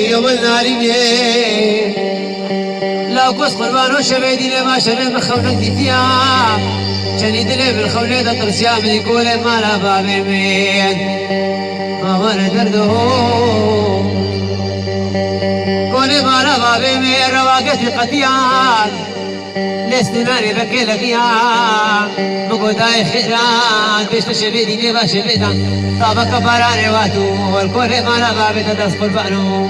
يوم الناري لا قص قربان وشبيدي ما شبه بخولك فيها شنيد لي بالخولة ترسيا من يقول ما لا بابي مين ما وانا درده كوني ما لا بابي مين رواقتي قطيعان لاستناني بكي لقيا مقوداي خيران بيش تشبيدي ما شبيدان طابق باراني واتو والكل ما لا بابي تدس قربانو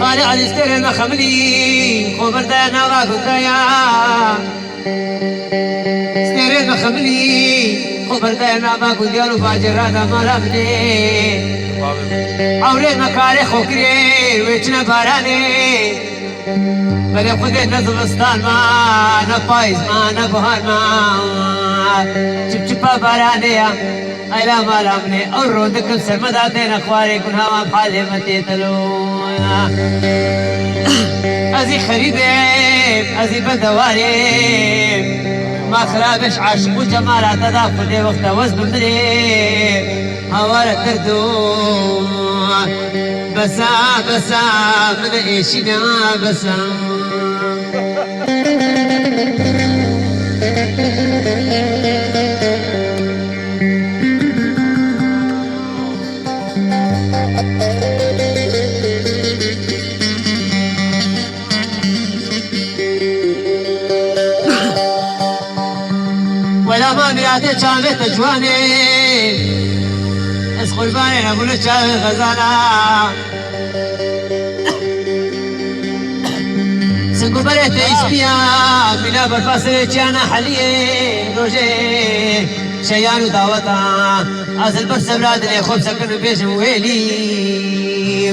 قال على استر ما خملي خبر دانا واقول دايا استر ما خملي خبر دانا واقول ديالو باجر هذا ما لابني عوري ما كاري خوكري ويتنا باراني بلي خذي نزبستان ما نبايز ما نبهار ما شبشبا بارانيا أيلا ما لامني أورودك سمداتين أخواري كن هوا بحالي متيتلو أزي خريبي أزي بدواري ما خرابش عشق وجمالات تدافلي وقت وزن مدري هوارة تردو بسا من إيشنا بسا ولا ما مراتي شامت جواني اس قرباني نقول شامت غزانا سنقو بريت اسميا بلا بالفاصل جانا حليه روجي شيان ودعوتا أصل برسم راد لي خوب سكن بيش ويلي